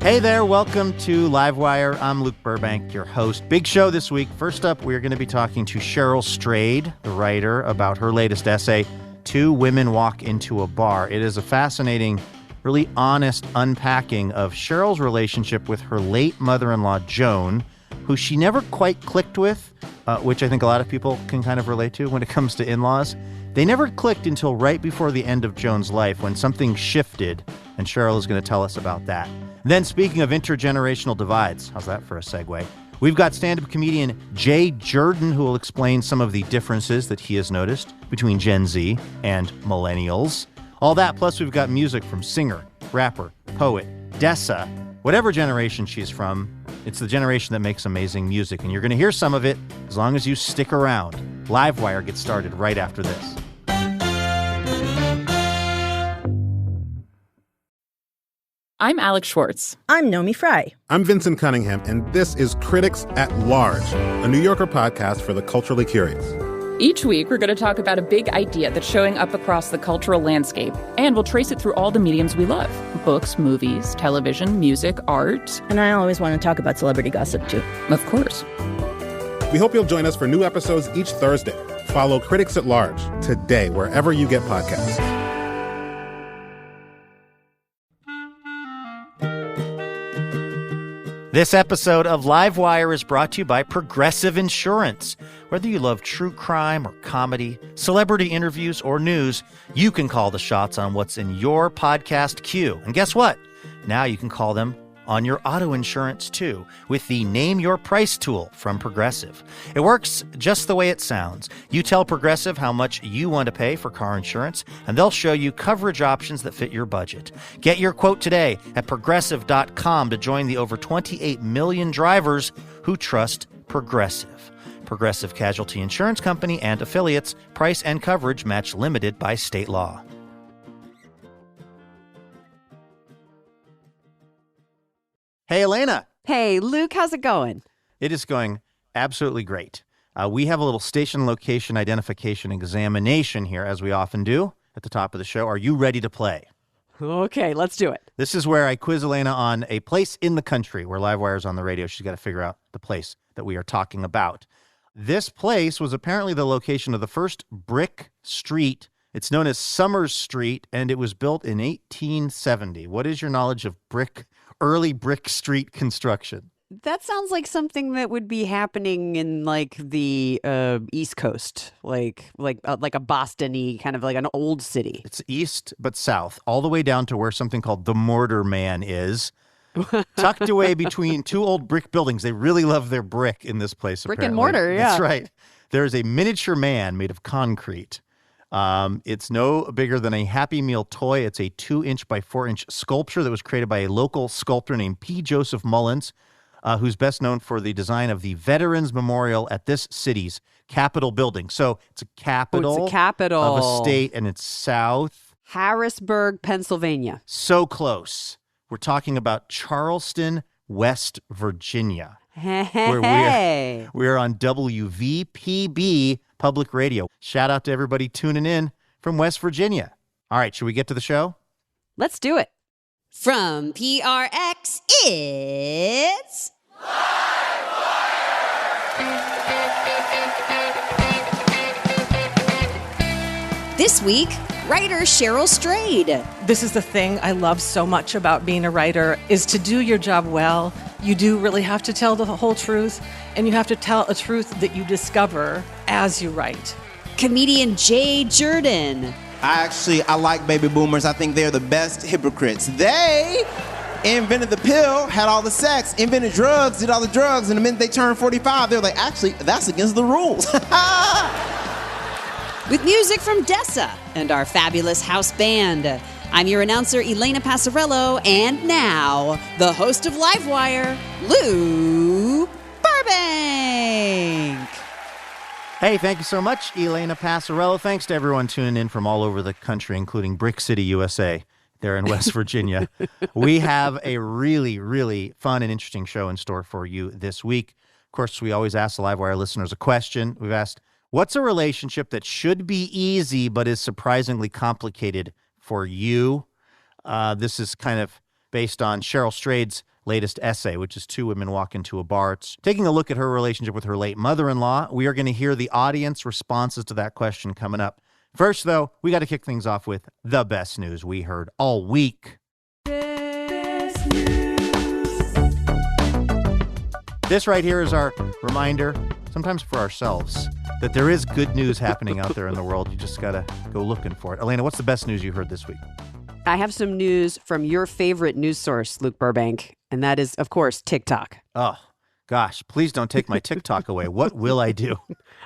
Hey there, welcome to Livewire. I'm Luke Burbank, your host. Big show this week. First up, we're going to be talking to Cheryl Strayed, the writer, about her latest essay, Two Women Walk into a Bar. It is a fascinating, really honest unpacking of Cheryl's relationship with her late mother-in-law, Joan, who she never quite clicked with, which I think a lot of people can kind of relate to when it comes to in-laws. They never clicked until right before the end of Joan's life when something shifted, and Cheryl is going to tell us about that. Then, speaking of intergenerational divides, how's that for a segue? We've got stand-up comedian Jay Jurden, who will explain some of the differences that he has noticed between Gen Z and millennials. All that, plus we've got music from singer, rapper, poet, Dessa. Whatever generation she's from, it's the generation that makes amazing music, and you're going to hear some of it as long as you stick around. Livewire gets started right after this. I'm Alex Schwartz. I'm Nomi Fry. I'm Vincent Cunningham, and this is Critics at Large, a New Yorker podcast for the culturally curious. Each week, we're going to talk about a big idea that's showing up across the cultural landscape, and we'll trace it through all the mediums we love. Books, movies, television, music, art. And I always want to talk about celebrity gossip, too. Of course. We hope you'll join us for new episodes each Thursday. Follow Critics at Large today, wherever you get podcasts. This episode of Livewire is brought to you by Progressive Insurance. Whether you love true crime or comedy, celebrity interviews or news, you can call the shots on what's in your podcast queue. And guess what? Now you can call them on your auto insurance too with the Name Your Price tool from Progressive. It works just the way it sounds. You tell Progressive how much you want to pay for car insurance, and they'll show you coverage options that fit your budget. Get your quote today at Progressive.com to join the over 28 million drivers who trust Progressive. Progressive Casualty Insurance Company and affiliates. Price and coverage match limited by state law. Hey, Elena. Hey, Luke, how's it going? It is going absolutely great. We have a little station location identification examination here, as we often do at the top of the show. Are you ready to play? Okay, let's do it. This is where I quiz Elena on a place in the country where Livewire is on the radio. She's got to figure out the place that we are talking about. This place was apparently the location of the first brick street. It's known as Summers Street, and it was built in 1870. What is your knowledge of early brick street construction? That sounds like something that would be happening in like the East Coast, like a Boston-y, kind of like an old city. It's east but south, all the way down to where something called the Mortar Man is, tucked away between two old brick buildings. They really love their brick in this place. Brick apparently. and mortar, yeah. That's right. There's a miniature man made of concrete. It's no bigger than a Happy Meal toy. It's a 2-inch by 4-inch sculpture that was created by a local sculptor named P. Joseph Mullins, who's best known for the design of the Veterans Memorial at this city's Capitol building. So it's a capital, of a state, and it's south. Harrisburg, Pennsylvania. So close. We're talking about Charleston, West Virginia. Hey. We're on WVPB Public Radio. Shout out to everybody tuning in from West Virginia. All right, should we get to the show? Let's do it. From PRX, it's... This week, writer Cheryl Strayed. This is the thing I love so much about being a writer, is to do your job well. You do really have to tell the whole truth, and you have to tell a truth that you discover as you write. Comedian Jay Jurden. I like baby boomers. I think they're the best hypocrites. They invented the pill, had all the sex, invented drugs, did all the drugs, and the minute they turned 45, they're like, actually, that's against the rules. With music from Dessa and our fabulous house band. I'm your announcer, Elena Passarello, and now, the host of Livewire, Luke Burbank. Hey, thank you so much, Elena Passarello. Thanks to everyone tuning in from all over the country, including Brick City, USA, there in West Virginia. We have a really, really fun and interesting show in store for you this week. Of course, we always ask the Livewire listeners a question. We've asked, what's a relationship that should be easy but is surprisingly complicated for you? This is kind of based on Cheryl Strayed's latest essay, which is Two Women Walk Into a Bar. It's taking a look at her relationship with her late mother-in-law. We are going to hear the audience responses to that question coming up. First, though, we got to kick things off with the best news we heard all week. This right here is our reminder, sometimes for ourselves, that there is good news happening out there in the world. You just got to go looking for it. Elena, what's the best news you heard this week? I have some news from your favorite news source, Luke Burbank, and that is, of course, TikTok. Oh, gosh, please don't take my TikTok away. What will I do?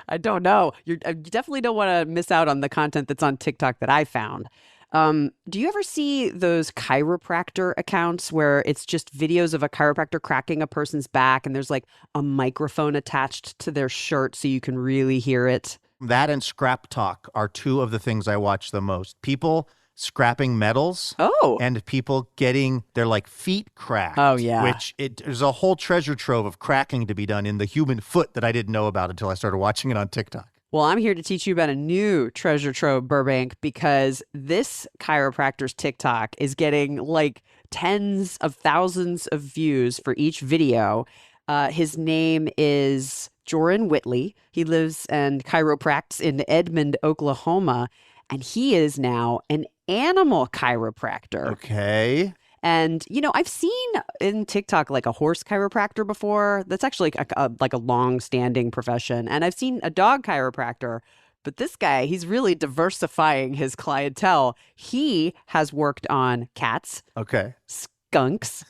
I don't know. You definitely don't want to miss out on the content that's on TikTok that I found. Do you ever see those chiropractor accounts where it's just videos of a chiropractor cracking a person's back and there's like a microphone attached to their shirt so you can really hear it? That and scrap talk are two of the things I watch the most. People scrapping metals. Oh. And people getting their like feet cracked. Oh, yeah. Which there's a whole treasure trove of cracking to be done in the human foot that I didn't know about until I started watching it on TikTok. Well, I'm here to teach you about a new treasure trove, Burbank, because this chiropractor's TikTok is getting like tens of thousands of views for each video. His name is Joran Whitley. He lives and chiropracts in Edmond, Oklahoma, and he is now an animal chiropractor. Okay. And, you know, I've seen in TikTok like a horse chiropractor before. That's actually like a long-standing profession. And I've seen a dog chiropractor. But this guy, he's really diversifying his clientele. He has worked on cats. Okay. Skunks.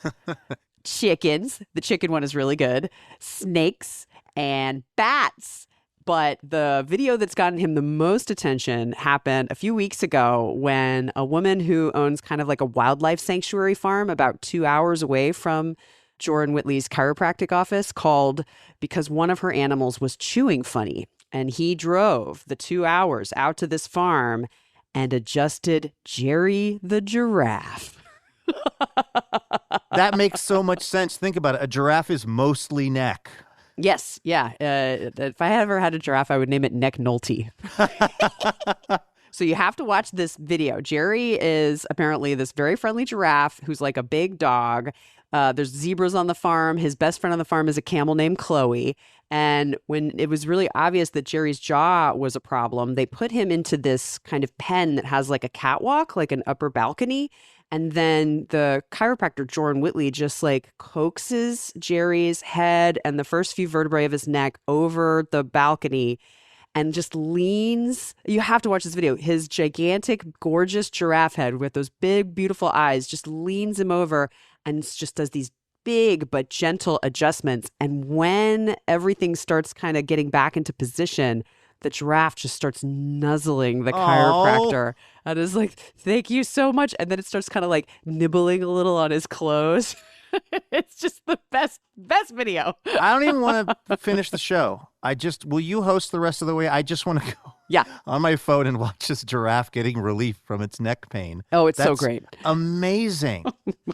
Chickens. The chicken one is really good. Snakes and bats. But the video that's gotten him the most attention happened a few weeks ago when a woman who owns kind of like a wildlife sanctuary farm about 2 hours away from Joran Whitley's chiropractic office called because one of her animals was chewing funny. And he drove the 2 hours out to this farm and adjusted Jerry the giraffe. That makes so much sense. Think about it. A giraffe is mostly neck. Yes, yeah. If I ever had a giraffe, I would name it Neck Nolte. So you have to watch this video. Jerry is apparently this very friendly giraffe who's like a big dog. There's zebras on the farm. His best friend on the farm is a camel named Chloe. And when it was really obvious that Jerry's jaw was a problem, they put him into this kind of pen that has like a catwalk, like an upper balcony. And then the chiropractor, Joran Whitley, just like coaxes Jerry's head and the first few vertebrae of his neck over the balcony and just leans. You have to watch this video. His gigantic, gorgeous giraffe head with those big, beautiful eyes just leans him over and just does these big but gentle adjustments. And when everything starts kind of getting back into position, the giraffe just starts nuzzling the chiropractor and is like, thank you so much. And then it starts kind of like nibbling a little on his clothes. It's just the best video. I don't even want to finish the show. Will you host the rest of the way? I just want to go on my phone and watch this giraffe getting relief from its neck pain. Oh, it's so great. Amazing.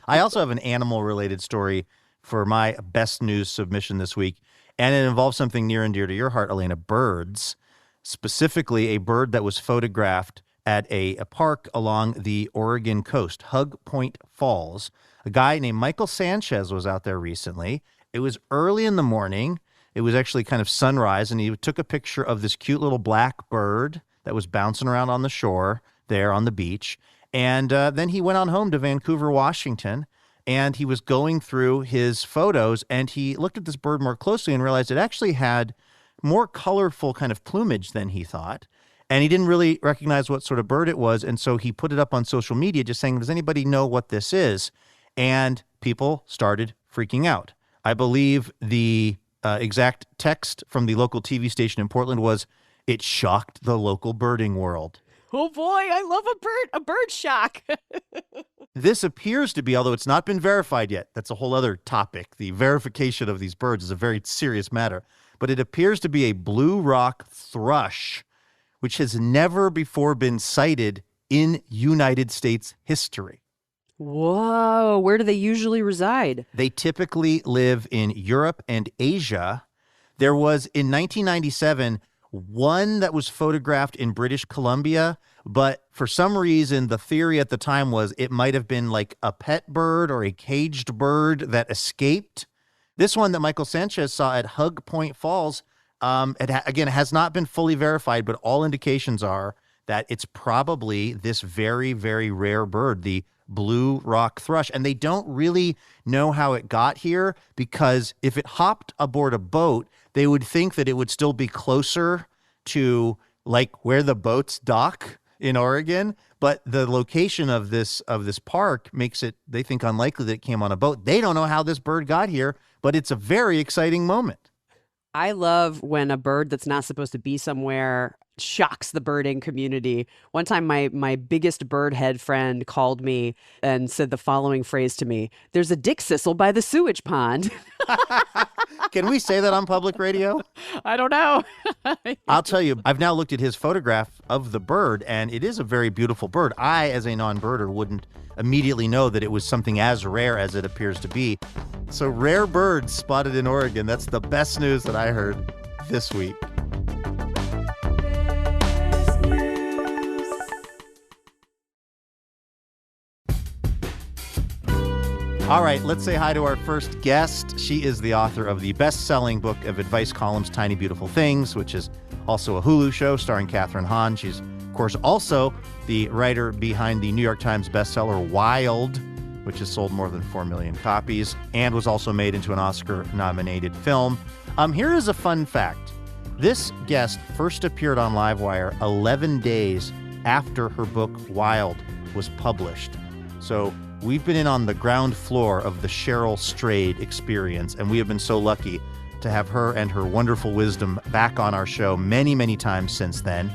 I also have an animal related story for my best news submission this week. And it involves something near and dear to your heart, Elena, birds. Specifically, a bird that was photographed at a park along the Oregon coast, Hug Point Falls. A guy named Michael Sanchez was out there recently. It was early in the morning. It was actually kind of sunrise, and he took a picture of this cute little black bird that was bouncing around on the shore there on the beach. And then he went on home to Vancouver, Washington, and he was going through his photos, and he looked at this bird more closely and realized it actually had more colorful kind of plumage than he thought. And he didn't really recognize what sort of bird it was. And so he put it up on social media just saying, does anybody know what this is? And people started freaking out. I believe the exact text from the local TV station in Portland was, it shocked the local birding world. Oh boy, I love a bird shock. This appears to be, although it's not been verified yet, that's a whole other topic. The verification of these birds is a very serious matter. But it appears to be a blue rock thrush, which has never before been sighted in United States history. Whoa, where do they usually reside? They typically live in Europe and Asia. There was, in 1997, one that was photographed in British Columbia But for some reason, the theory at the time was it might have been like a pet bird or a caged bird that escaped. This one that Michael Sanchez saw at Hug Point Falls, again, has not been fully verified, but all indications are that it's probably this very, very rare bird, the blue rock thrush. And they don't really know how it got here, because if it hopped aboard a boat, they would think that it would still be closer to like where the boats dock in Oregon. But the location of this park makes it, they think, unlikely that it came on a boat. They don't know how this bird got here, but it's a very exciting moment. I love when a bird that's not supposed to be somewhere shocks the birding community. One time, my biggest bird head friend called me and said the following phrase to me: "There's a dick sissel by the sewage pond." Can we say that on public radio? I don't know. I'll tell you, I've now looked at his photograph of the bird, and it is a very beautiful bird. I, as a non-birder, wouldn't immediately know that it was something as rare as it appears to be. So rare birds spotted in Oregon. That's the best news that I heard this week. All right, let's say hi to our first guest. She is the author of the best-selling book of advice columns, Tiny Beautiful Things, which is also a Hulu show starring Katherine Hahn. She's, of course, also the writer behind the New York Times bestseller Wild, which has sold more than 4 million copies and was also made into an Oscar-nominated film. Here is a fun fact. This guest first appeared on Livewire 11 days after her book Wild was published. So we've been in on the ground floor of the Cheryl Strayed experience, and we have been so lucky to have her and her wonderful wisdom back on our show many, many times since then.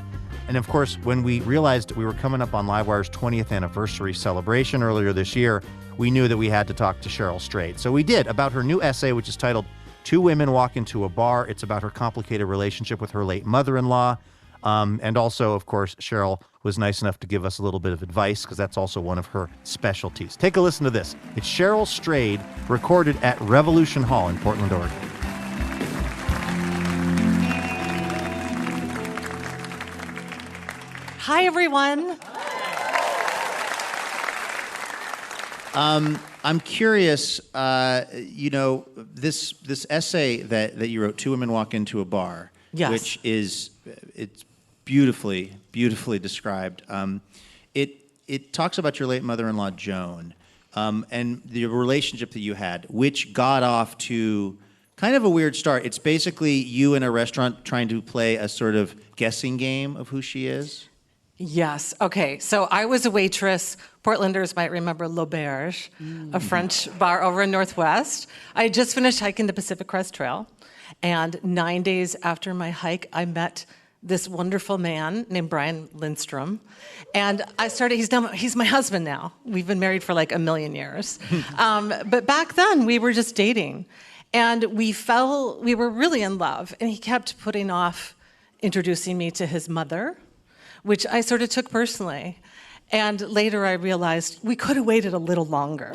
And of course, when we realized we were coming up on Livewire's 20th anniversary celebration earlier this year, we knew that we had to talk to Cheryl Strayed. So we did, about her new essay, which is titled Two Women Walk Into a Bar. It's about her complicated relationship with her late mother-in-law. And also, of course, Cheryl was nice enough to give us a little bit of advice, because that's also one of her specialties. Take a listen to this. It's Cheryl Strayed, recorded at Revolution Hall in Portland, Oregon. Hi, everyone. I'm curious, this essay that you wrote, Two Women Walk Into a Bar, Yes. which is, it's beautifully described. It talks about your late mother-in-law, Joan, and the relationship that you had, which got off to kind of a weird start. It's basically you in a restaurant trying to play a sort of guessing game of who she is. Yes. Okay. So I was a waitress. Portlanders might remember L'Auberge, a French bar over in Northwest. I had just finished hiking the Pacific Crest Trail. And 9 days after my hike, I met this wonderful man named Brian Lindstrom. And he's my husband now. We've been married for like 1 million years. But back then, we were just dating. And we were really in love. And he kept putting off introducing me to his mother, which I sort of took personally. And later I realized we could have waited a little longer.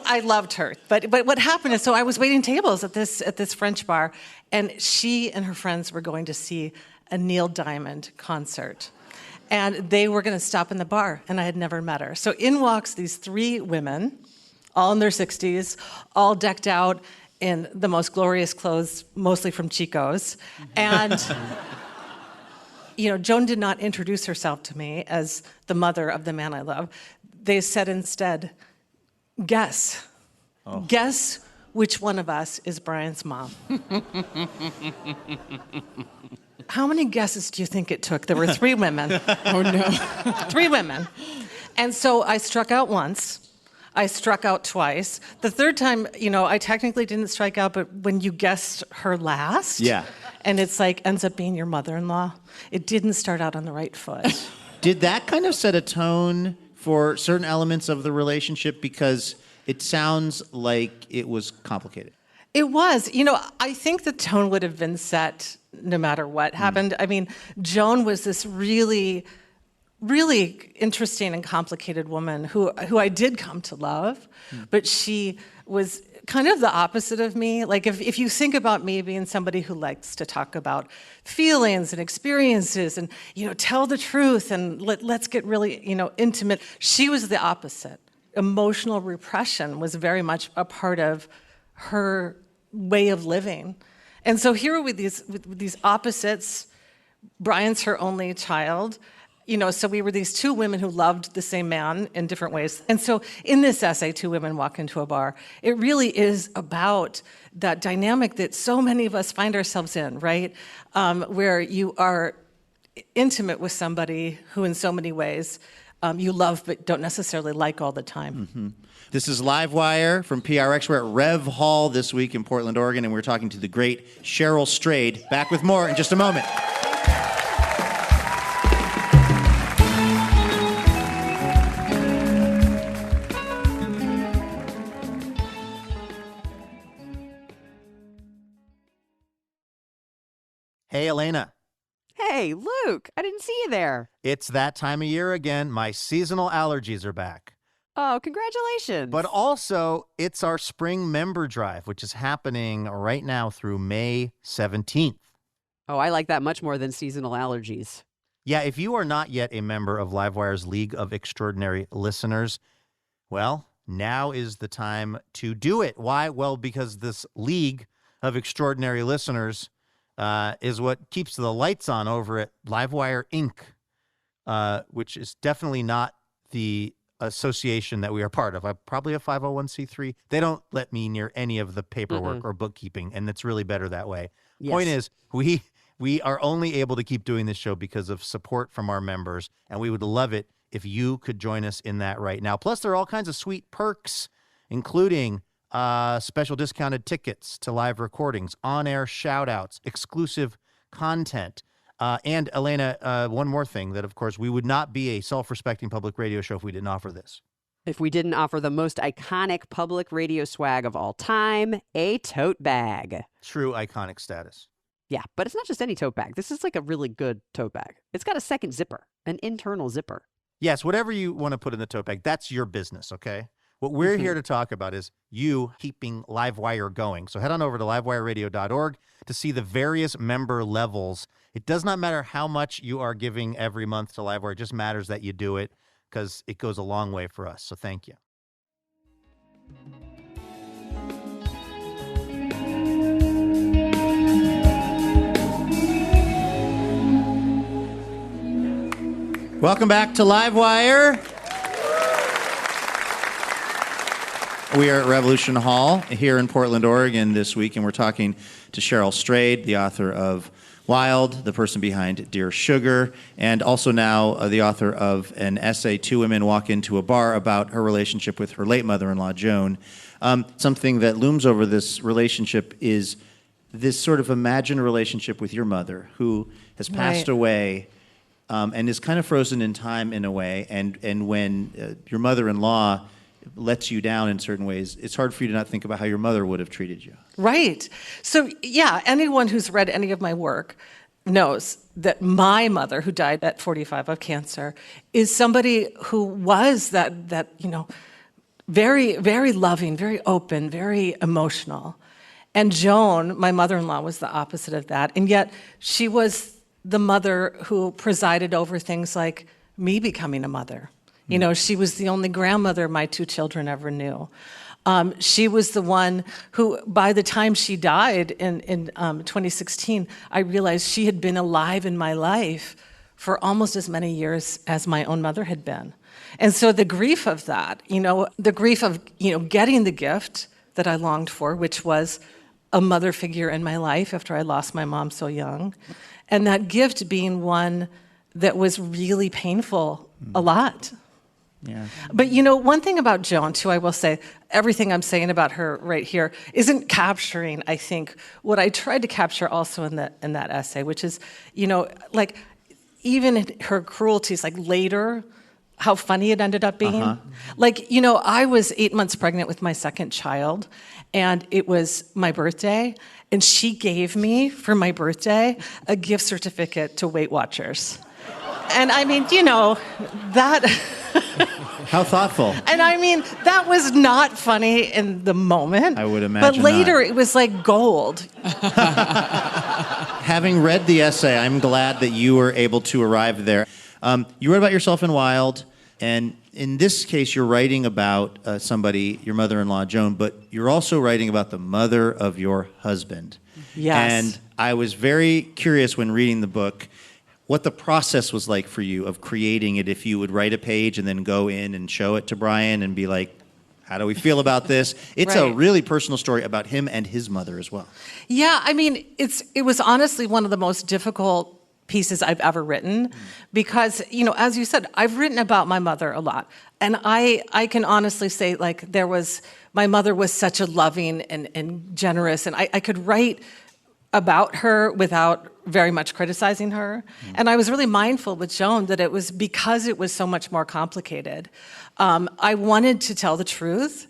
I loved her, but what happened is, so I was waiting tables at this French bar, and she and her friends were going to see a Neil Diamond concert. And they were going to stop in the bar, and I had never met her. So in walks these 3 women, all in their 60s, all decked out in the most glorious clothes, mostly from Chico's. And, Joan did not introduce herself to me as the mother of the man I love. They said instead, guess. Oh. Guess which one of us is Brian's mom. How many guesses do you think it took? There were 3 women. Oh, no. 3 women. And so I struck out once. I struck out twice. The third time, I technically didn't strike out, but when you guessed her last, yeah, and it's like ends up being your mother-in-law, it didn't start out on the right foot. Did that kind of set a tone for certain elements of the relationship? Because it sounds like it was complicated. It was. I think the tone would have been set no matter what happened. I mean, Joan was this really interesting and complicated woman who I did come to love, but she was kind of the opposite of me. Like if you think about me being somebody who likes to talk about feelings and experiences and, tell the truth and let's get really, intimate. She was the opposite. Emotional repression was very much a part of her way of living. And so here with these opposites, Brian's her only child. So we were these two women who loved the same man in different ways. And so in this essay, Two Women Walk Into a Bar, it really is about that dynamic that so many of us find ourselves in, right? Where you are intimate with somebody who in so many ways you love but don't necessarily like all the time. Mm-hmm. This is Livewire from PRX. We're at Rev Hall this week in Portland, Oregon, and we're talking to the great Cheryl Strayed. Back with more in just a moment. Hey, Elena. Hey, Luke, I didn't see you there. It's that time of year again. My seasonal allergies are back. Oh, congratulations. But also, it's our spring member drive, which is happening right now through May 17th. Oh, I like that much more than seasonal allergies. Yeah, if you are not yet a member of Livewire's League of Extraordinary Listeners, well, now is the time to do it. Why? Well, because this League of Extraordinary Listeners is what keeps the lights on over at Livewire Inc., which is definitely not the association that we are part of. I'm probably a 501c3. They don't let me near any of the paperwork or bookkeeping, and it's really better that way. Yes. Point is, we are only able to keep doing this show because of support from our members, and we would love it if you could join us in that right now. Plus, there are all kinds of sweet perks, including special discounted tickets to live recordings, on-air shout-outs, exclusive content. And Elena, one more thing, that of course we would not be a self-respecting public radio show if we didn't offer this. If we didn't offer the most iconic public radio swag of all time, a tote bag. True iconic status. Yeah, but it's not just any tote bag. This is like a really good tote bag. It's got a second zipper, an internal zipper. Yes, whatever you want to put in the tote bag, that's your business, okay? What we're here to talk about is you keeping Livewire going. So head on over to livewireradio.org to see the various member levels. It does not matter how much you are giving every month to Livewire. It just matters that you do it because it goes a long way for us. So thank you. Welcome back to Livewire. We are at Revolution Hall here in Portland, Oregon this week, and we're talking to Cheryl Strayed, the author of Wild, the person behind Dear Sugar, and also now the author of an essay, Two Women Walk Into a Bar, about her relationship with her late mother-in-law, Joan. Something that looms over this relationship is this sort of imagined relationship with your mother, who has passed away and is kind of frozen in time in a way, and when your mother-in-law lets you down in certain ways, it's hard for you to not think about how your mother would have treated you. Right. So, yeah, anyone who's read any of my work knows that my mother, who died at 45 of cancer, is somebody who was that very, very loving, very open, very emotional. And Joan, my mother-in-law, was the opposite of that. And yet she was the mother who presided over things like me becoming a mother. You know, she was the only grandmother my two children ever knew. She was the one who, by the time she died in 2016, I realized she had been alive in my life for almost as many years as my own mother had been. And so the grief of that, the grief of, getting the gift that I longed for, which was a mother figure in my life after I lost my mom so young, and that gift being one that was really painful a lot. Yeah. But one thing about Joan, too, I will say, everything I'm saying about her right here isn't capturing, I think, what I tried to capture also in that essay, which is, like, even in her cruelties, like later, how funny it ended up being. Like, I was 8 months pregnant with my second child, and it was my birthday, and she gave me, for my birthday, a gift certificate to Weight Watchers. And I mean, that... How thoughtful. And I mean, that was not funny in the moment. I would imagine But later, not. it was like gold. Having read the essay, I'm glad that you were able to arrive there. You wrote about yourself in Wild, and in this case, you're writing about somebody, your mother-in-law, Joan, but you're also writing about the mother of your husband. Yes. And I was very curious when reading the book what the process was like for you of creating it, if you would write a page and then go in and show it to Brian and be like, how do we feel about this? It's a Right. really personal story about him and his mother as well. Yeah, I mean, it was honestly one of the most difficult pieces I've ever written because, as you said, I've written about my mother a lot. And I can honestly say, like, my mother was such a loving and generous, and I could write about her without very much criticizing her. And I was really mindful with Joan that it was because it was so much more complicated. I wanted to tell the truth,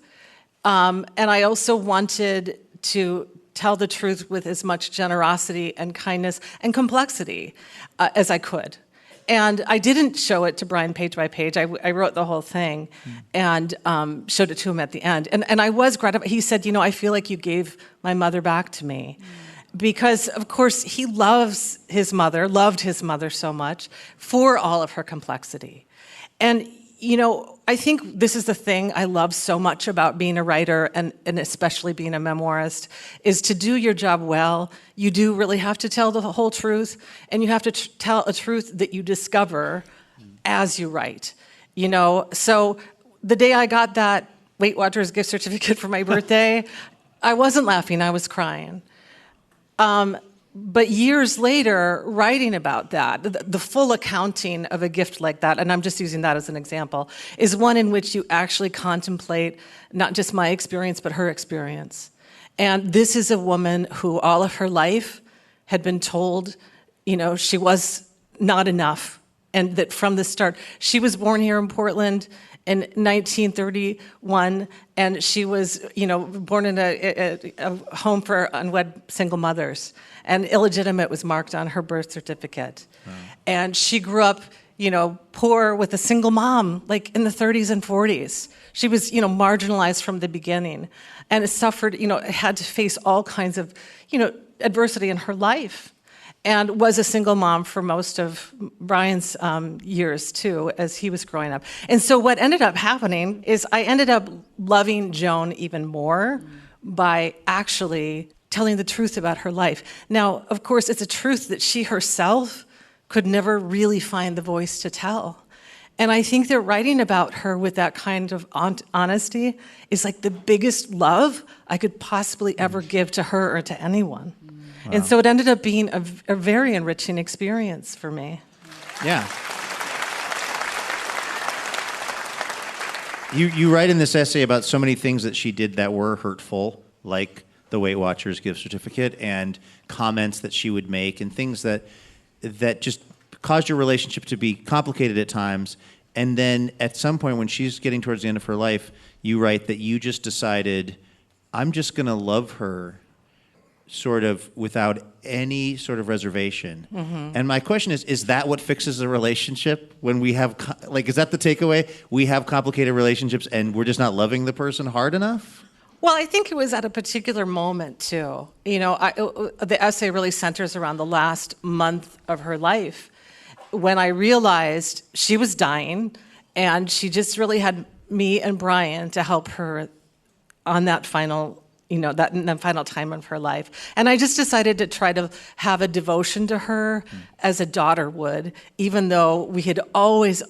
and I also wanted to tell the truth with as much generosity and kindness and complexity as I could. And I didn't show it to Brian page by page. I wrote the whole thing and showed it to him at the end. And I was gratified. He said, I feel like you gave my mother back to me. Because, of course, he loved his mother so much for all of her complexity. And, I think this is the thing I love so much about being a writer and especially being a memoirist, is to do your job well, you do really have to tell the whole truth, and you have to tell a truth that you discover as you write. So the day I got that Weight Watchers gift certificate for my birthday, I wasn't laughing, I was crying. But years later, writing about that, the full accounting of a gift like that, and I'm just using that as an example, is one in which you actually contemplate not just my experience, but her experience. And this is a woman who all of her life had been told, she was not enough. And that from the start, she was born here in Portland in 1931, and she was, born in a home for unwed single mothers, and illegitimate was marked on her birth certificate. Wow. And she grew up, poor with a single mom, like in the 30s and 40s. She was, marginalized from the beginning, and it suffered, had to face all kinds of, adversity in her life. And was a single mom for most of Brian's years, too, as he was growing up. And so what ended up happening is I ended up loving Joan even more by actually telling the truth about her life. Now, of course, it's a truth that she herself could never really find the voice to tell. And I think that writing about her with that kind of honesty is like the biggest love I could possibly ever give to her or to anyone. Wow. And so it ended up being a very enriching experience for me. Yeah. You write in this essay about so many things that she did that were hurtful, like the Weight Watchers gift certificate and comments that she would make and things that just caused your relationship to be complicated at times. And then at some point when she's getting towards the end of her life, you write that you just decided, I'm just going to love her sort of without any sort of reservation. Mm-hmm. And my question is that what fixes a relationship when we have, is that the takeaway? We have complicated relationships and we're just not loving the person hard enough? Well, I think it was at a particular moment, too. The essay really centers around the last month of her life when I realized she was dying and she just really had me and Brian to help her on that final that final time of her life. And I just decided to try to have a devotion to her as a daughter would, even though we had always,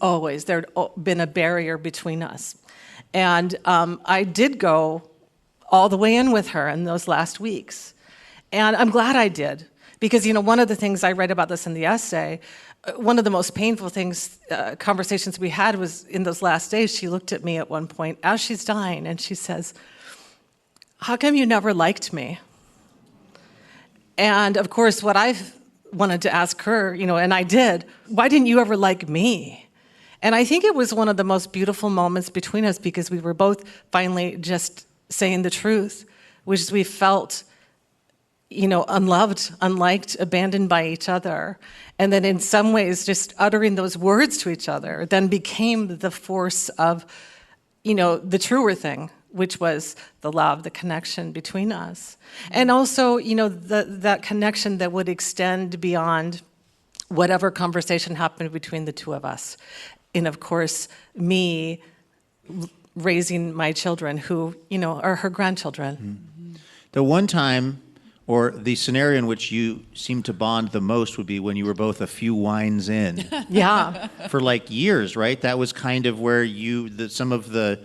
there'd been a barrier between us. And I did go all the way in with her in those last weeks. And I'm glad I did, because, one of the things I write about this in the essay, one of the most painful things, conversations we had was in those last days, she looked at me at one point as she's dying and she says, how come you never liked me? And of course, what I've wanted to ask her, and I did, why didn't you ever like me? And I think it was one of the most beautiful moments between us because we were both finally just saying the truth, which is we felt unloved, unliked, abandoned by each other. And then in some ways, just uttering those words to each other then became the force of, the truer thing, which was the love, the connection between us. And also, that connection that would extend beyond whatever conversation happened between the two of us. And of course, me raising my children who, are her grandchildren. Mm-hmm. The one time, or the scenario in which you seem to bond the most, would be when you were both a few wines in. Yeah. For like years, right? That was kind of where some of the,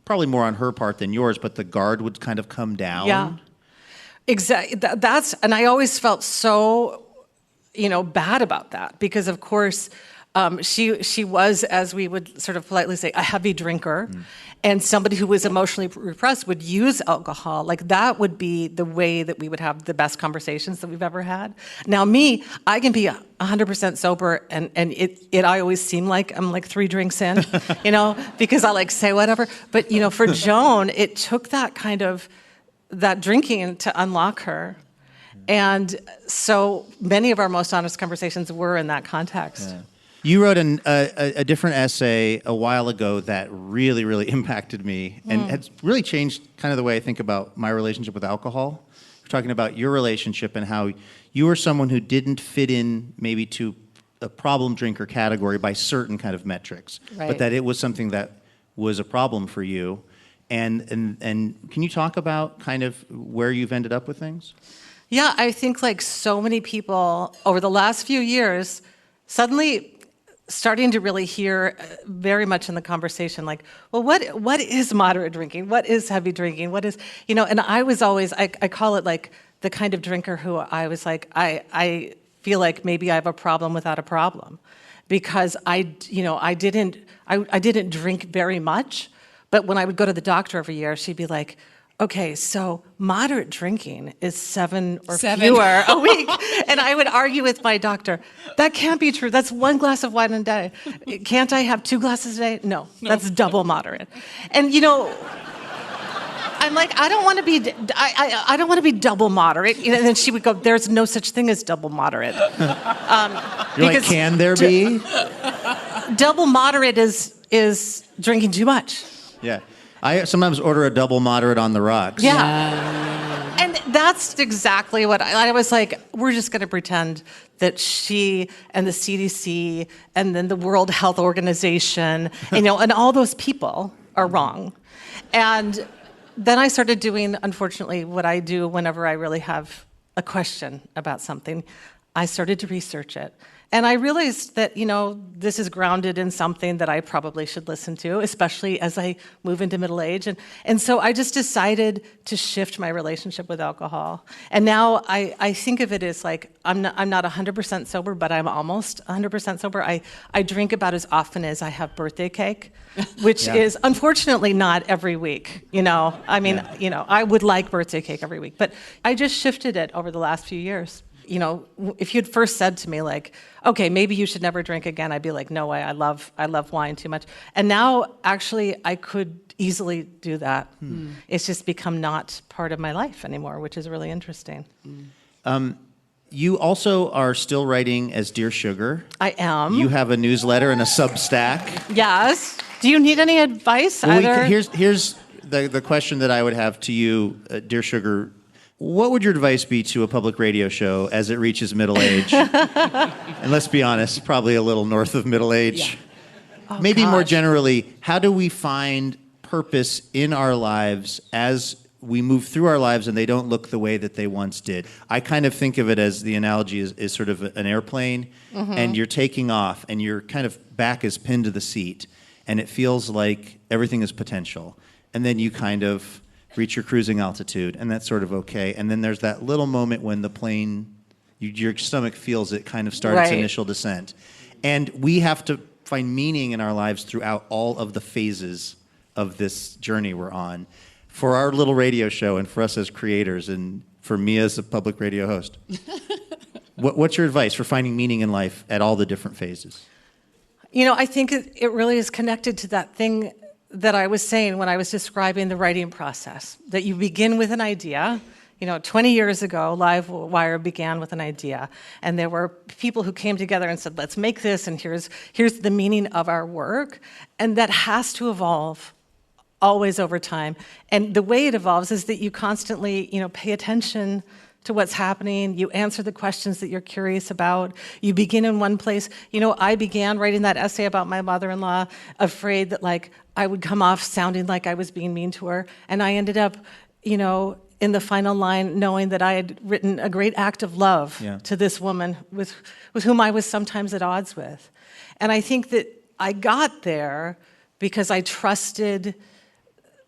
probably more on her part than yours, but the guard would kind of come down. Yeah. Exactly. And I always felt so, bad about that because, of course, she was, as we would sort of politely say, a heavy drinker. And somebody who was emotionally repressed would use alcohol. Like that would be the way that we would have the best conversations that we've ever had. Now me, I can be 100% sober and I always seem like I'm like 3 drinks in, because I like say whatever. But, for Joan, it took that kind of, that drinking to unlock her. And so many of our most honest conversations were in that context. Yeah. You wrote a different essay a while ago that really, really impacted me and has really changed kind of the way I think about my relationship with alcohol. You're talking about your relationship and how you were someone who didn't fit in maybe to a problem drinker category by certain kind of metrics, but that it was something that was a problem for you. And can you talk about kind of where you've ended up with things? Yeah, I think like so many people over the last few years, suddenly starting to really hear very much in the conversation, like, well, what is moderate drinking? What is heavy drinking? What is, and I was always, I call it like the kind of drinker who I was like, I feel like maybe I have a problem without a problem because I didn't drink very much, but when I would go to the doctor every year, she'd be like, okay, so moderate drinking is 7 or fewer a week. And I would argue with my doctor, that can't be true. That's 1 glass of wine a day. Can't I have 2 glasses a day? No, that's double moderate. And I'm like, I don't want to be, I don't want to be double moderate. And then she would go, there's no such thing as double moderate. You're like, can there be? Double moderate is drinking too much. Yeah. I sometimes order a double moderate on the rocks. Yeah. And that's exactly what I was like, we're just going to pretend that she and the CDC and then the World Health Organization, and all those people are wrong. And then I started doing, unfortunately, what I do whenever I really have a question about something. I started to research it. And I realized that, this is grounded in something that I probably should listen to, especially as I move into middle age. And so I just decided to shift my relationship with alcohol. And now I think of it as like, I'm not 100% sober, but I'm almost 100% sober. I drink about as often as I have birthday cake, which is unfortunately not every week. I would like birthday cake every week, but I just shifted it over the last few years. If you'd first said to me like, okay, maybe you should never drink again, I'd be like, no way, I love wine too much. And now, actually, I could easily do that. It's just become not part of my life anymore, which is really interesting. You also are still writing as Dear Sugar. I am. You have a newsletter and a Substack. Yes. Do you need any advice? Well, here's the question that I would have to you, Dear Sugar. What would your advice be to a public radio show as it reaches middle age? And let's be honest, probably a little north of middle age. Yeah. Maybe more generally, how do we find purpose in our lives as we move through our lives and they don't look the way that they once did? I kind of think of it as the analogy is sort of an airplane, and you're taking off, and your kind of back is pinned to the seat, and it feels like everything is potential. And then you kind of reach your cruising altitude, and that's sort of okay. And then there's that little moment when the plane, your stomach feels it kind of start its initial descent. And we have to find meaning in our lives throughout all of the phases of this journey we're on. For our little radio show, and for us as creators, and for me as a public radio host, what's your advice for finding meaning in life at all the different phases? I think it really is connected to that thing that I was saying when I was describing the writing process, that you begin with an idea, 20 years ago, Livewire began with an idea, and there were people who came together and said, let's make this, and here's the meaning of our work. And that has to evolve always over time. And the way it evolves is that you constantly, pay attention to what's happening. You answer the questions that you're curious about. You begin in one place. I began writing that essay about my mother-in-law, afraid that I would come off sounding like I was being mean to her. And I ended up, in the final line, knowing that I had written a great act of love to this woman with whom I was sometimes at odds with. And I think that I got there because I trusted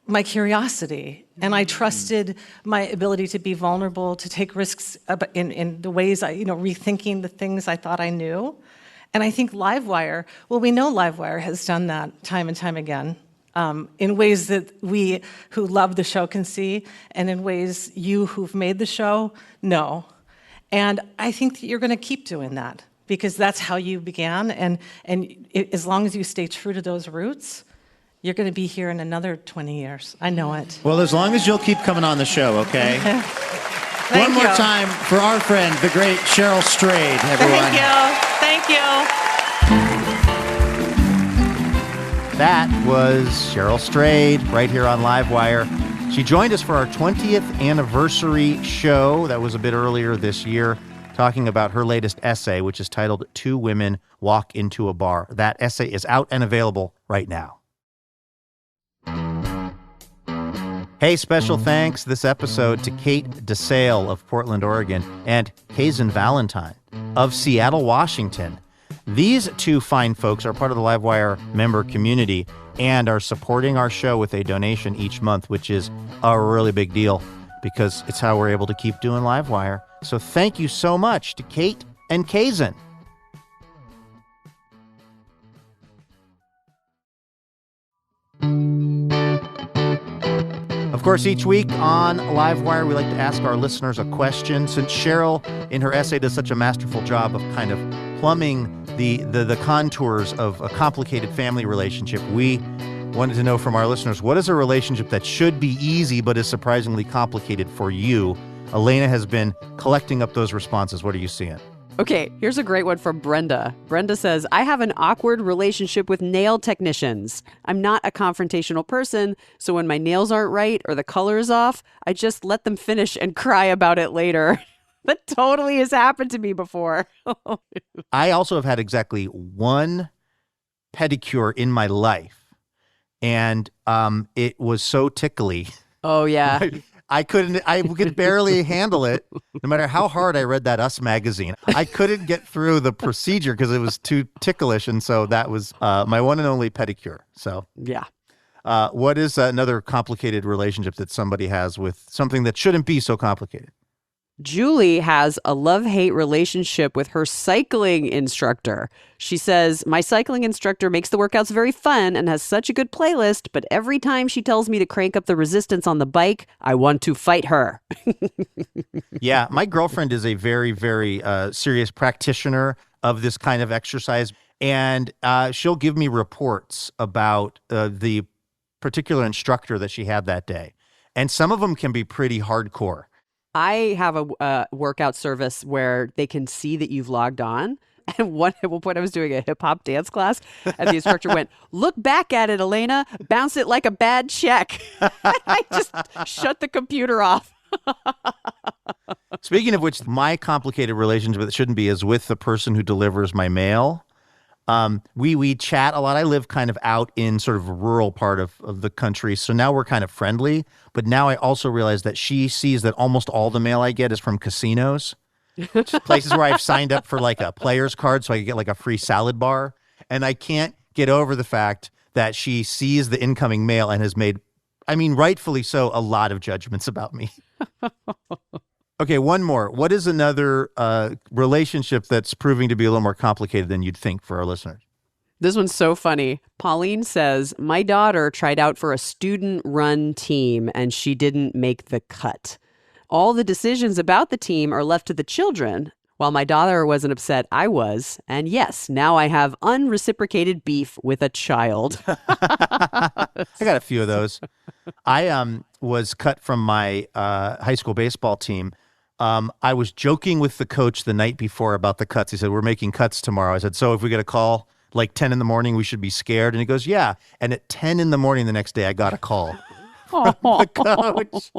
my curiosity, and I trusted my ability to be vulnerable, to take risks in the ways rethinking the things I thought I knew. And I think Livewire, we know Livewire has done that time and time again. In ways that we who love the show can see, and in ways you who've made the show know. And I think that you're going to keep doing that, because that's how you began, and as long as you stay true to those roots, you're going to be here in another 20 years. I know it. Well, as long as you'll keep coming on the show, okay? One more time for our friend, the great Cheryl Strayed, everyone. Thank you. That was Cheryl Strayed right here on Livewire. She joined us for our 20th anniversary show that was a bit earlier this year, talking about her latest essay, which is titled Two Women Walk Into a Bar. That essay is out and available right now. Hey, special thanks this episode to Kate DeSale of Portland, Oregon, and Kazan Valentine of Seattle, Washington. These two fine folks are part of the Livewire member community and are supporting our show with a donation each month, which is a really big deal because it's how we're able to keep doing Livewire. So thank you so much to Kate and Kazan. Of course, each week on Livewire, we like to ask our listeners a question. Since Cheryl, in her essay, does such a masterful job of kind of plumbing the contours of a complicated family relationship, we wanted to know from our listeners, what is a relationship that should be easy but is surprisingly complicated for you? Elena has been collecting up those responses. What are you seeing? Okay, here's a great one from Brenda. Brenda says, I have an awkward relationship with nail technicians. I'm not a confrontational person, so when my nails aren't right or the color is off, I just let them finish and cry about it later. That totally has happened to me before. I also have had exactly one pedicure in my life, and it was so tickly. Oh, yeah. I could barely handle it, no matter how hard I read that Us magazine. I couldn't get through the procedure because it was too ticklish, and so that was my one and only pedicure. So, yeah. What is another complicated relationship that somebody has with something that shouldn't be so complicated? Julie has a love-hate relationship with her cycling instructor. She says, my cycling instructor makes the workouts very fun and has such a good playlist, but every time she tells me to crank up the resistance on the bike, I want to fight her. Yeah, my girlfriend is a very, very serious practitioner of this kind of exercise, and she'll give me reports about the particular instructor that she had that day. And some of them can be pretty hardcore. I have a workout service where they can see that you've logged on. And at one point I was doing a hip hop dance class and the instructor went, look back at it, Elena, bounce it like a bad check. I just shut the computer off. Speaking of which, my complicated relationship that shouldn't be is with the person who delivers my mail. We chat a lot. I live kind of out in sort of a rural part of the country. So now we're kind of friendly. But now I also realize that she sees that almost all the mail I get is from casinos. Places where I've signed up for like a player's card so I can get like a free salad bar. And I can't get over the fact that she sees the incoming mail and has made, I mean, rightfully so, a lot of judgments about me. Okay, one more. What is another relationship that's proving to be a little more complicated than you'd think for our listeners? This one's so funny. Pauline says, my daughter tried out for a student-run team and she didn't make the cut. All the decisions about the team are left to the children. While my daughter wasn't upset, I was. And yes, now I have unreciprocated beef with a child. I got a few of those. I was cut from my high school baseball team. I was joking with the coach the night before about the cuts. He said, we're making cuts tomorrow. I said, so if we get a call like 10 in the morning, we should be scared? And he goes, yeah. And at 10 in the morning the next day, I got a call from the coach.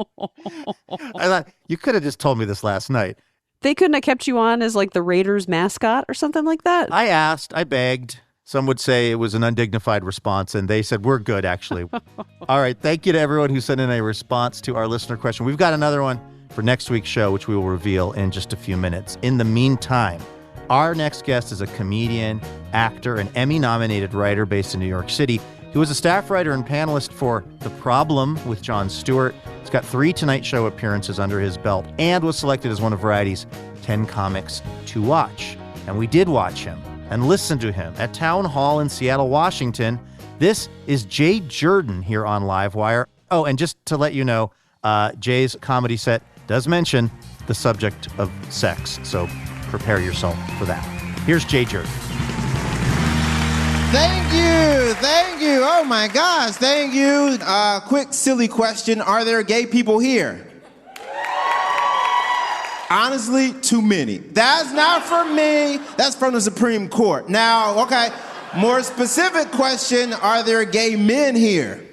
I thought, you could have just told me this last night. They couldn't have kept you on as like the Raiders mascot or something like that? I asked, I begged. Some would say it was an undignified response, and they said, we're good, actually. All right, thank you to everyone who sent in a response to our listener question. We've got another one for next week's show, which we will reveal in just a few minutes. In the meantime, our next guest is a comedian, actor, and Emmy-nominated writer based in New York City. He was a staff writer and panelist for The Problem with Jon Stewart. He's got 3 Tonight Show appearances under his belt and was selected as one of Variety's 10 comics to watch. And we did watch him and listen to him at Town Hall in Seattle, Washington. This is Jay Jurden here on Livewire. Oh, and just to let you know, Jay's comedy set does mention the subject of sex, so prepare yourself for that. Here's Jay Jurden. Thank you. Oh my gosh, thank you. Quick, silly question. Are there gay people here? Honestly, too many. That's not from me. That's from the Supreme Court. Now, okay, more specific question. Are there gay men here?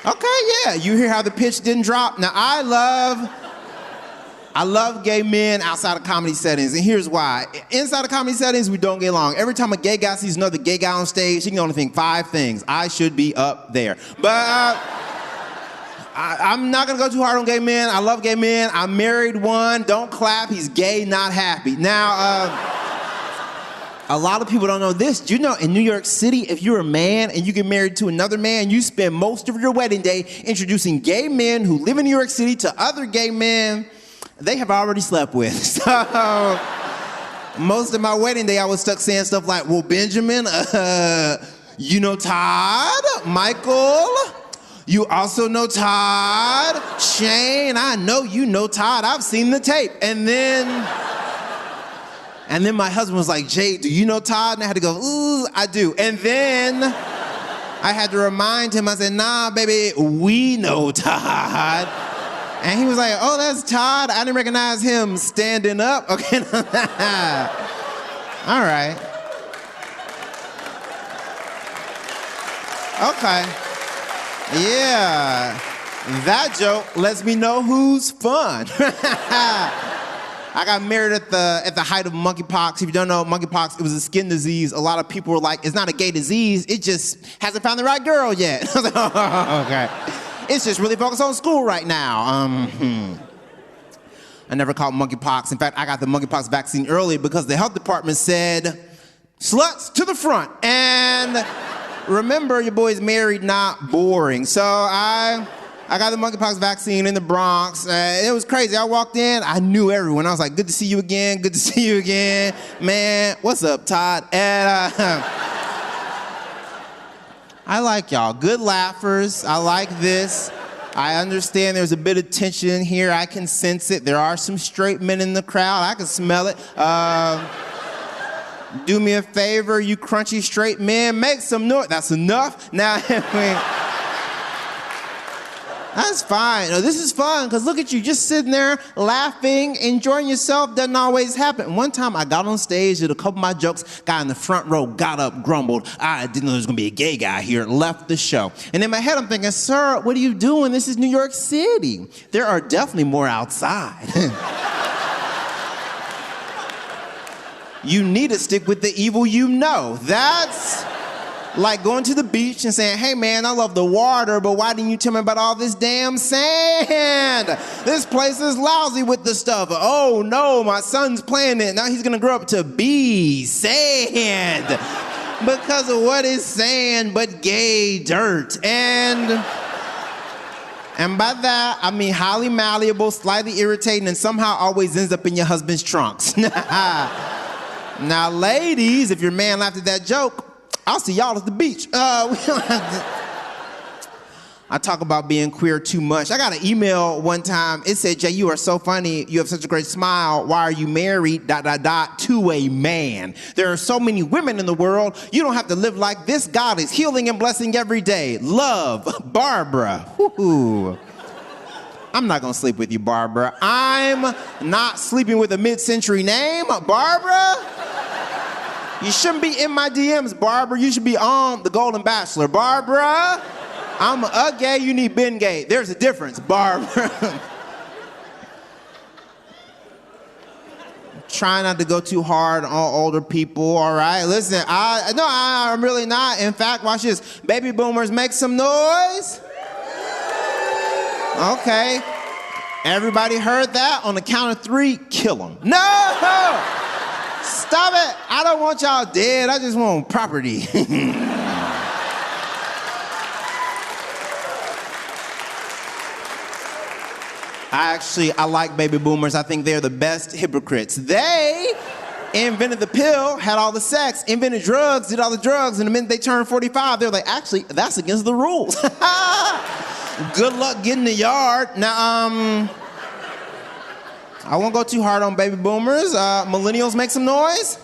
Okay, yeah. You hear how the pitch didn't drop? Now, I love gay men outside of comedy settings, and here's why. Inside of comedy settings, we don't get along. Every time a gay guy sees another gay guy on stage, he can only think 5 things. I should be up there. But I'm not gonna go too hard on gay men. I love gay men. I married one. Don't clap. He's gay, not happy. Now, a lot of people don't know this. Do you know in New York City, if you're a man and you get married to another man, you spend most of your wedding day introducing gay men who live in New York City to other gay men they have already slept with. So most of my wedding day, I was stuck saying stuff like, well, Benjamin, you know Todd, Michael, you also know Todd, Shane, I know you know Todd, I've seen the tape. And then my husband was like, Jay, do you know Todd? And I had to go, ooh, I do. And then I had to remind him, I said, nah, baby, we know Todd. And he was like, oh, that's Todd. I didn't recognize him standing up. Okay. All right. Okay. Yeah. That joke lets me know who's fun. I got married at the height of monkeypox. If you don't know, monkeypox, it was a skin disease. A lot of people were like, it's not a gay disease. It just hasn't found the right girl yet. I was like, oh, okay. It's just really focused on school right now. I never caught monkeypox. In fact, I got the monkeypox vaccine early because the health department said, sluts to the front. And remember, your boy's married, not boring. So I got the monkeypox vaccine in the Bronx. It was crazy. I walked in, I knew everyone. I was like, good to see you again, good to see you again. Man, what's up, Todd? And I like y'all. Good laughers. I like this. I understand there's a bit of tension here. I can sense it. There are some straight men in the crowd. I can smell it. Do me a favor, you crunchy straight men. Make some noise. That's enough. Now, that's fine. No, this is fun, because look at you, just sitting there laughing, enjoying yourself. Doesn't always happen. One time I got on stage, did a couple of my jokes, guy in the front row got up, grumbled, I didn't know there was going to be a gay guy here, left the show. And in my head I'm thinking, sir, what are you doing? This is New York City. There are definitely more outside. You need to stick with the evil you know. That's like going to the beach and saying, hey man, I love the water, but why didn't you tell me about all this damn sand? This place is lousy with the stuff. Oh no, my son's playing it. Now he's gonna grow up to be sand. Because of what is sand but gay dirt. And by that, I mean highly malleable, slightly irritating, and somehow always ends up in your husband's trunks. Now ladies, if your man laughed at that joke, I'll see y'all at the beach. I talk about being queer too much. I got an email one time. It said, Jay, you are so funny. You have such a great smile. Why are you married, ... to a man? There are so many women in the world. You don't have to live like this. God is healing and blessing every day. Love, Barbara. Woo-hoo. I'm not going to sleep with you, Barbara. I'm not sleeping with a mid-century name, Barbara. You shouldn't be in my DMs, Barbara. You should be on The Golden Bachelor. Barbara, I'm a gay, you need Ben gay. There's a difference, Barbara. Try not to go too hard on older people, all right? Listen, I'm really not. In fact, watch this. Baby boomers, make some noise. Okay. Everybody heard that? On the count of 3, kill them. No! Stop it. I don't want y'all dead. I just want property. I like baby boomers. I think they're the best hypocrites. They invented the pill, had all the sex, invented drugs, did all the drugs, and the minute they turned 45, they're like, actually, that's against the rules. Good luck getting the yard. Now, I won't go too hard on baby boomers. Millennials, make some noise.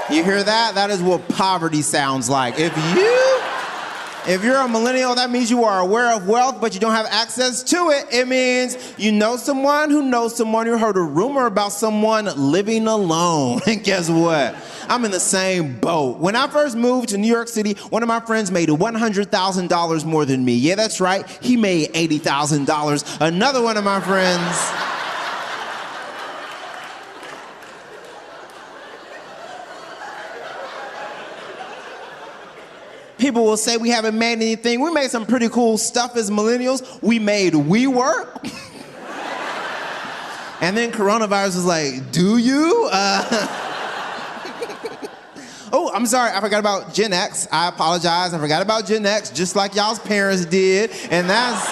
You hear that? That is what poverty sounds like. If you're a millennial, that means you are aware of wealth, but you don't have access to it. It means you know someone who knows someone. You heard a rumor about someone living alone. And guess what? I'm in the same boat. When I first moved to New York City, one of my friends made $100,000 more than me. Yeah, that's right. He made $80,000. Another one of my friends... People will say we haven't made anything. We made some pretty cool stuff as millennials. We made WeWork. And then coronavirus was like, do you? Oh, I'm sorry, I forgot about Gen X. I apologize, I forgot about Gen X, just like y'all's parents did. And that's...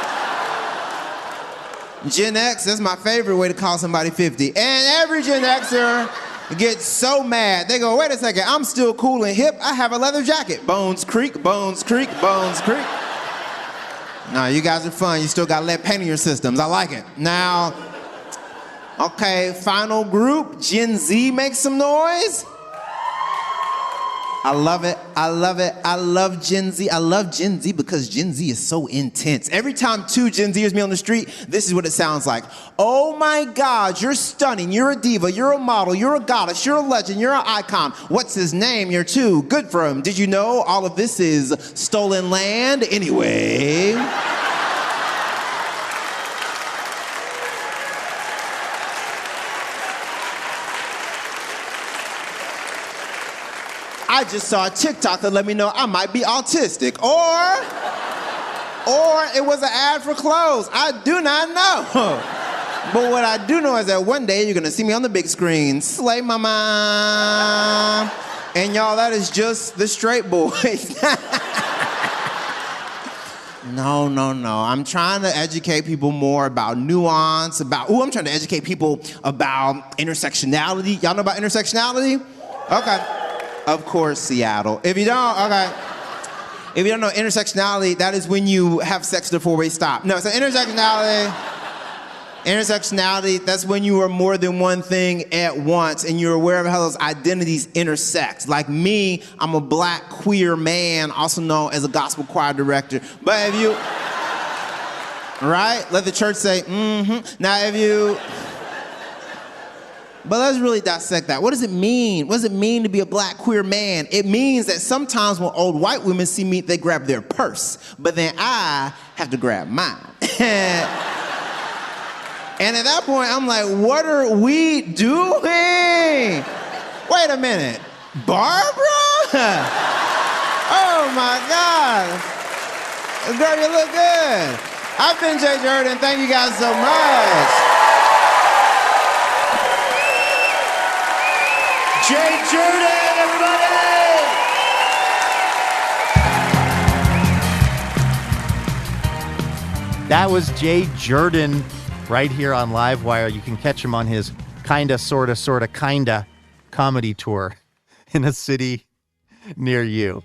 Gen X, that's my favorite way to call somebody 50. And every Gen Xer get so mad. They go, wait a second, I'm still cool and hip. I have a leather jacket. Bones creak, bones creak, bones creak. No, you guys are fun. You still got lead paint in your systems. I like it. Now, okay, final group. Gen Z, make some noise. I love it. I love it. I love Gen Z. I love Gen Z because Gen Z is so intense. Every time 2 Gen Zers meet on the street, this is what it sounds like. Oh my God, you're stunning. You're a diva. You're a model. You're a goddess. You're a legend. You're an icon. What's his name? You're 2. Good for him. Did you know all of this is stolen land? Anyway. I just saw a TikTok that let me know I might be autistic. Or it was an ad for clothes. I do not know. But what I do know is that one day you're gonna see me on the big screen. Slay mama. And y'all, that is just the straight boys. No. I'm trying to educate people more about nuance, I'm trying to educate people about intersectionality. Y'all know about intersectionality? Okay. Of course, Seattle. If you don't know intersectionality, that is when you have sex at a 4-way stop. No, so intersectionality, that's when you are more than one thing at once and you're aware of how those identities intersect. Like me, I'm a black queer man, also known as a gospel choir director. But if you, right? Let the church say, Now if you... But let's really dissect that. What does it mean? What does it mean to be a black queer man? It means that sometimes when old white women see me, they grab their purse. But then I have to grab mine. And at that point, I'm like, what are we doing? Wait a minute. Barbara? Oh my God. Girl, you look good. I've been Jay Jurden. Thank you guys so much. Jay Jurden, everybody! That was Jay Jurden right here on Livewire. You can catch him on his kinda, sorta comedy tour in a city near you.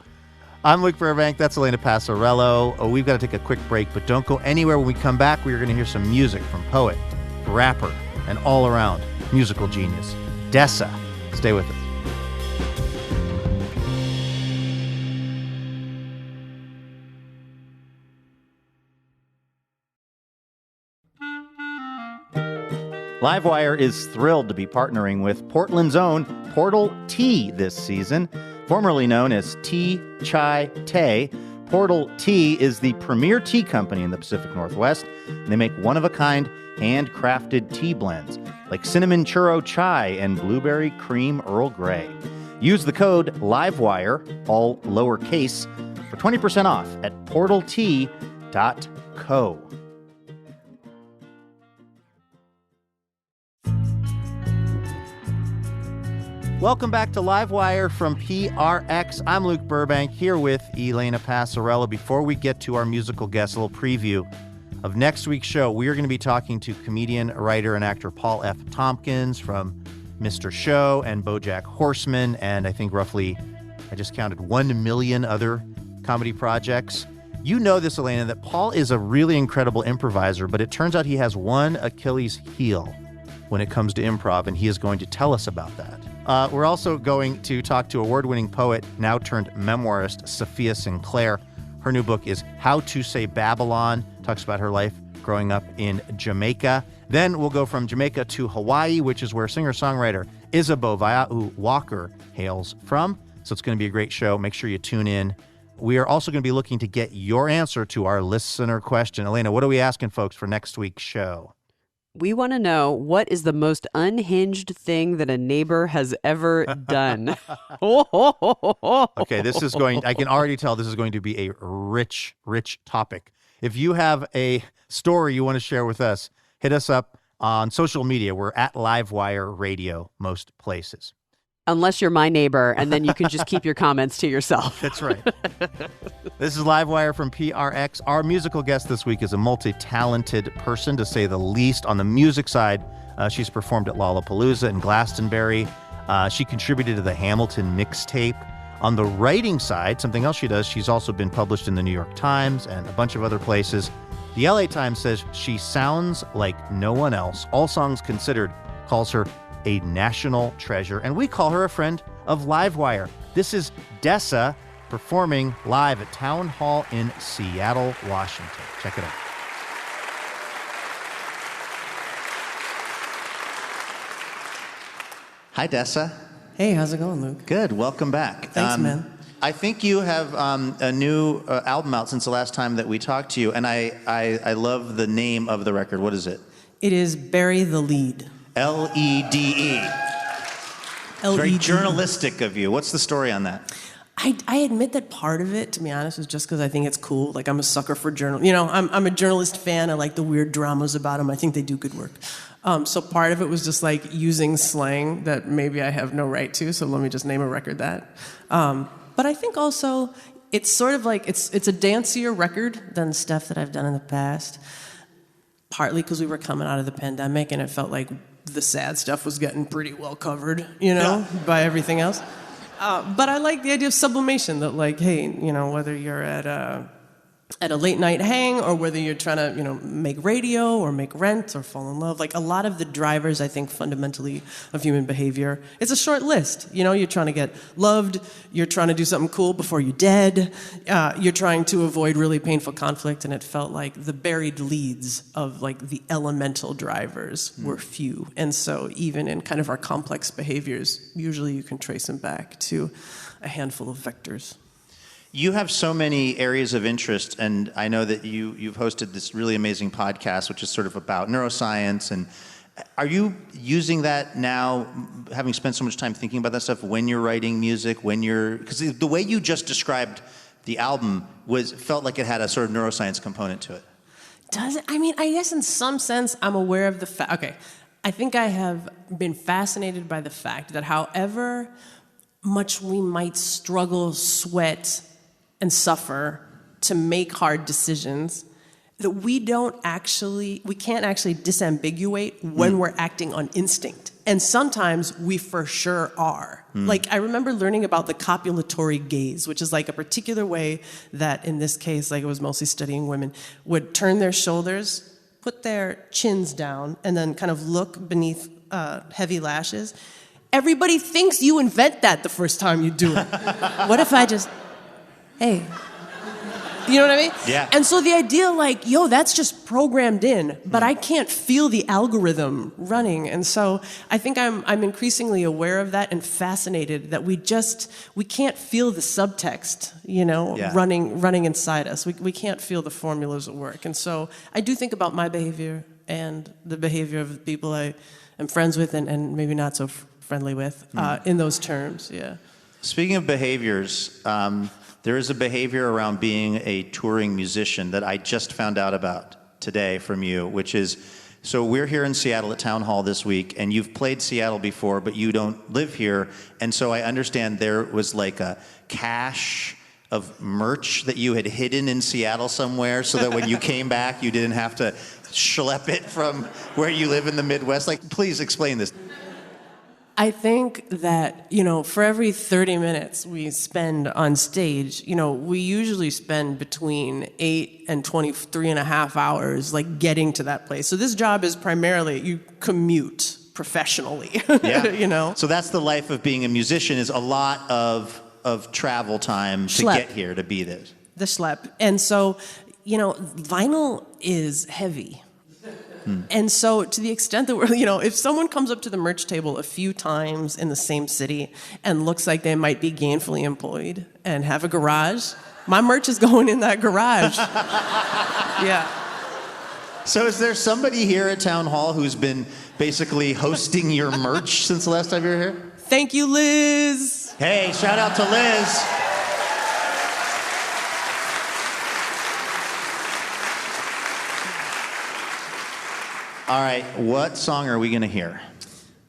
I'm Luke Burbank. That's Elena Passarello. Oh, we've got to take a quick break, but don't go anywhere. When we come back, we are going to hear some music from poet, rapper, and all-around musical genius, Dessa. Stay with us. Livewire is thrilled to be partnering with Portland's own Portal Tea this season. Formerly known as Tea Chai Tay, Portal Tea is the premier tea company in the Pacific Northwest, and they make one-of-a-kind, handcrafted tea blends like cinnamon churro chai and blueberry cream Earl Grey. Use the code LIVEWIRE, all lowercase, for 20% off at portaltea.co. Welcome back to Livewire from PRX. I'm Luke Burbank here with Elena Passarello. Before we get to our musical guest, a little preview of next week's show. We are going to be talking to comedian, writer, and actor Paul F. Tompkins from Mr. Show and BoJack Horseman, and I think roughly, I just counted 1 million other comedy projects. You know this, Elena, that Paul is a really incredible improviser, but it turns out he has one Achilles heel when it comes to improv, and he is going to tell us about that. We're also going to talk to award-winning poet, now turned memoirist, Sophia Sinclair. Her new book is How to Say Babylon, talks about her life growing up in Jamaica. Then we'll go from Jamaica to Hawaii, which is where singer-songwriter Isabeau Vaia'u Walker hails from. So it's going to be a great show. Make sure you tune in. We are also going to be looking to get your answer to our listener question. Elena, what are we asking folks for next week's show? We want to know, what is the most unhinged thing that a neighbor has ever done? Okay, I can already tell this is going to be a rich, rich topic. If you have a story you want to share with us, hit us up on social media. We're at Livewire Radio most places. Unless you're my neighbor, and then you can just keep your comments to yourself. That's right. This is Livewire from PRX. Our musical guest this week is a multi-talented person, to say the least. On the music side, she's performed at Lollapalooza and Glastonbury. She contributed to the Hamilton mixtape. On the writing side, something else she does, she's also been published in the New York Times and a bunch of other places. The LA Times says she sounds like no one else. All Songs Considered calls her a national treasure, and we call her a friend of Livewire. This is Dessa performing live at Town Hall in Seattle, Washington. Check it out. Hi, Dessa. Hey, how's it going, Luke? Good. Welcome back. Thanks, man. I think you have a new album out since the last time that we talked to you, and I love the name of the record. What is it? It is Bury the Lede. L-E-D-E. It's very journalistic of you. What's the story on that? I admit that part of it, to be honest, was just because I think it's cool. Like, I'm a sucker for journal. You know, I'm a journalist fan. I like the weird dramas about them. I think they do good work. So part of it was just like using slang that maybe I have no right to. So let me just name a record that. But I think also it's sort of like it's a dancier record than stuff that I've done in the past. Partly because we were coming out of the pandemic and it felt like the sad stuff was getting pretty well covered, you know, by everything else. But I like the idea of sublimation, that like, hey, you know, whether you're at a late night hang or whether you're trying to, you know, make radio or make rent or fall in love, like a lot of the drivers, I think, fundamentally of human behavior, it's a short list. You know, you're trying to get loved, you're trying to do something cool before you're dead, you're trying to avoid really painful conflict, and it felt like the buried leads of like the elemental drivers were few. And so even in kind of our complex behaviors, usually you can trace them back to a handful of vectors. You have so many areas of interest, and I know that you've hosted this really amazing podcast, which is sort of about neuroscience. And are you using that now, having spent so much time thinking about that stuff, when you're writing music, because the way you just described the album felt like it had a sort of neuroscience component to it. Does it? I mean, I guess in some sense I'm aware of the fact. Okay, I think I have been fascinated by the fact that however much we might struggle, sweat, and suffer to make hard decisions, that we can't actually disambiguate when we're acting on instinct. And sometimes we for sure are. Like, I remember learning about the copulatory gaze, which is like a particular way that, in this case, like it was mostly studying women, would turn their shoulders, put their chins down, and then kind of look beneath heavy lashes. Everybody thinks you invent that the first time you do it. What if I just, hey... You know what I mean? Yeah. And so the idea, like, yo, that's just programmed in, but I can't feel the algorithm running. And so I think I'm increasingly aware of that and fascinated that we can't feel the subtext, running inside us. We can't feel the formulas at work. And so I do think about my behavior and the behavior of the people I am friends with and maybe not so friendly with in those terms, yeah. Speaking of behaviors, there is a behavior around being a touring musician that I just found out about today from you, which is, so we're here in Seattle at Town Hall this week, and you've played Seattle before, but you don't live here, and so I understand there was like a cache of merch that you had hidden in Seattle somewhere so that when you came back, you didn't have to schlep it from where you live in the Midwest. Like, please explain this. I think that, for every 30 minutes we spend on stage, we usually spend between 8 and 23 and a half hours, like, getting to that place. So this job is primarily, you commute professionally, Yeah. So that's the life of being a musician, is a lot of travel time to get here, to be this. The schlep. And so, vinyl is heavy. And so to the extent that we're, if someone comes up to the merch table a few times in the same city and looks like they might be gainfully employed and have a garage, my merch is going in that garage. Yeah. So is there somebody here at Town Hall who's been basically hosting your merch since the last time you were here? Thank you, Liz. Hey, shout out to Liz. All right, what song are we going to hear?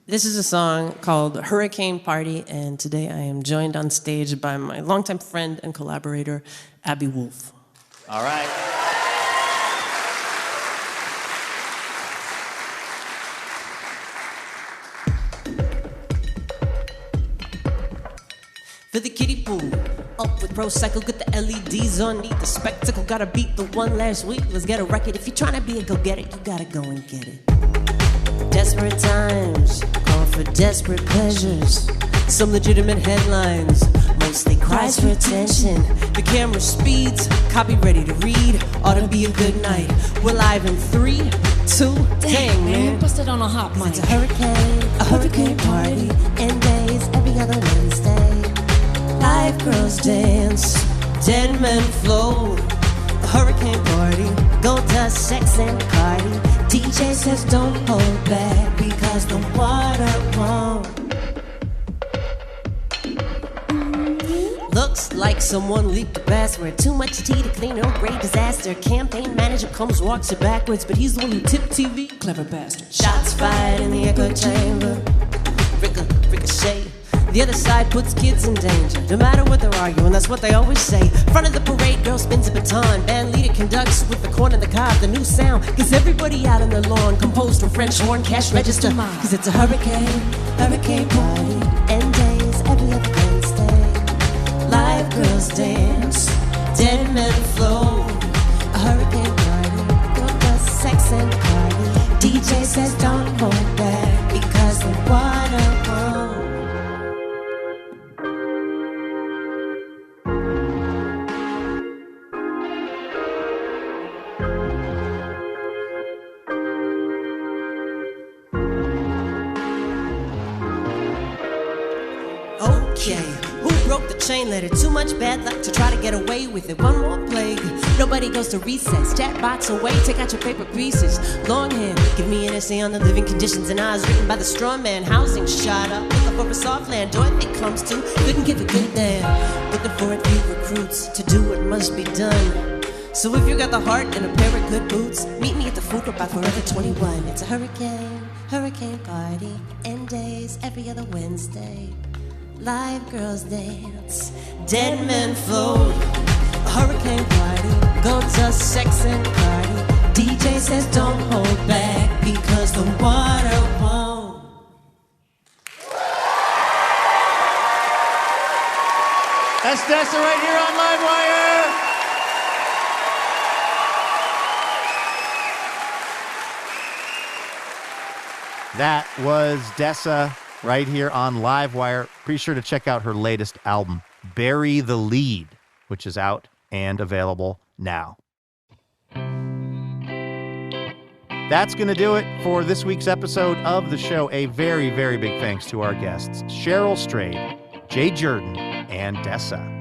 This is a song called Hurricane Party, and today I am joined on stage by my longtime friend and collaborator, Abby Wolf. All right. For the kiddie pool, up with Prosecco, get the LEDs on, need the spectacle, gotta beat the one last week, let's get a record. If you're trying to be a go-getter, you gotta go and get it. Desperate times, call for desperate pleasures, some legitimate headlines, mostly cries for attention. The camera speeds, copy ready to read, ought to be a good night. We're live in 3, 2, dang man. Busted on a hot mic. It's a hurricane party, end days every other Wednesday. Live girls dance, dead men float. A hurricane party, gold dust, sex and party. DJ says don't hold back because the water won't. Looks like someone leaked the password. Too much tea to clean, no great disaster. Campaign manager comes, walks it backwards, but he's the one who tipped TV. Clever bastard. Shots fired in the echo chamber. Ricochet. The other side puts kids in danger. No matter what they're arguing, that's what they always say. Front of the parade, girl spins a baton. Band leader conducts with the corn and the cob. The new sound gets everybody out on the lawn. Composed from French horn, cash register. Cause it's a hurricane party. End days every other Wednesday. Live girls dance, dead men float. A hurricane party, girl does sex and party. DJ says don't hold back because the water won't. Okay, who broke the chain letter? Too much bad luck to try to get away with it. One more plague, nobody goes to recess. Chat box away, take out your paper pieces. Longhand, give me an essay on the living conditions and odds written by the straw man. Housing shot up, looking for a soft land. Dorothy comes to, couldn't give a good damn. Looking for a few recruits to do what must be done. So if you got the heart and a pair of good boots, meet me at the food court by Forever 21. It's a hurricane party, end days every other Wednesday. Live girls dance, dead men float. A hurricane party, gold dust, sex and party. DJ says don't hold back because the water won't. That's Dessa right here on Livewire. That was Dessa right here on Livewire. Be sure to check out her latest album, Bury the Lede, which is out and available now. That's going to do it for this week's episode of the show. A very, very big thanks to our guests, Cheryl Strayed, Jay Jurden, and Dessa.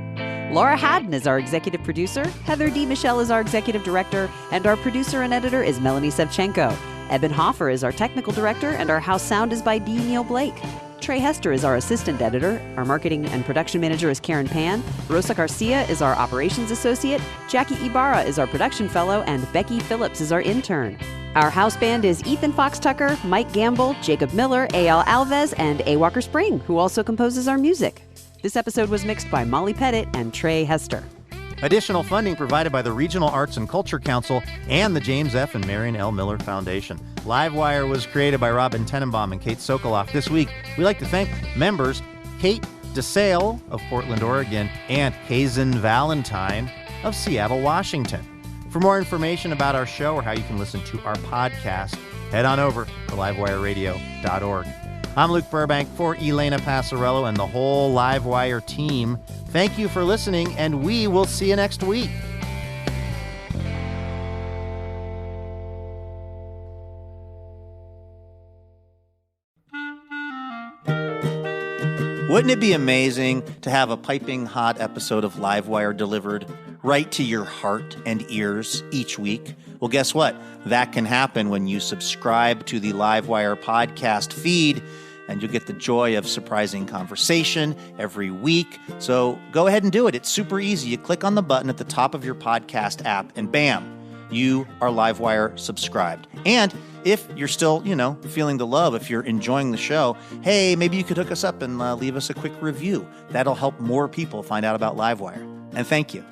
Laura Haddon is our executive producer. Heather D. Michelle is our executive director. And our producer and editor is Melanie Sevchenko. Eben Hoffer is our technical director, and our house sound is by D. Neil Blake. Trey Hester is our assistant editor. Our marketing and production manager is Karen Pan. Rosa Garcia is our operations associate. Jackie Ibarra is our production fellow, and Becky Phillips is our intern. Our house band is Ethan Fox Tucker, Mike Gamble, Jacob Miller, A.L. Alves, and A. Walker Spring, who also composes our music. This episode was mixed by Molly Pettit and Trey Hester. Additional funding provided by the Regional Arts and Culture Council and the James F. and Marion L. Miller Foundation. Livewire was created by Robin Tenenbaum and Kate Sokoloff. This week, we'd like to thank members Kate DeSale of Portland, Oregon, and Hazen Valentine of Seattle, Washington. For more information about our show or how you can listen to our podcast, head on over to livewireradio.org. I'm Luke Burbank for Elena Passarello and the whole Livewire team. Thank you for listening, and we will see you next week. Wouldn't it be amazing to have a piping hot episode of Livewire delivered right to your heart and ears each week? Well, guess what? That can happen when you subscribe to the Livewire podcast feed, and you'll get the joy of surprising conversation every week. So go ahead and do it. It's super easy. You click on the button at the top of your podcast app, and bam, you are Livewire subscribed. And if you're still, feeling the love, if you're enjoying the show, hey, maybe you could hook us up and leave us a quick review. That'll help more people find out about Livewire. And thank you.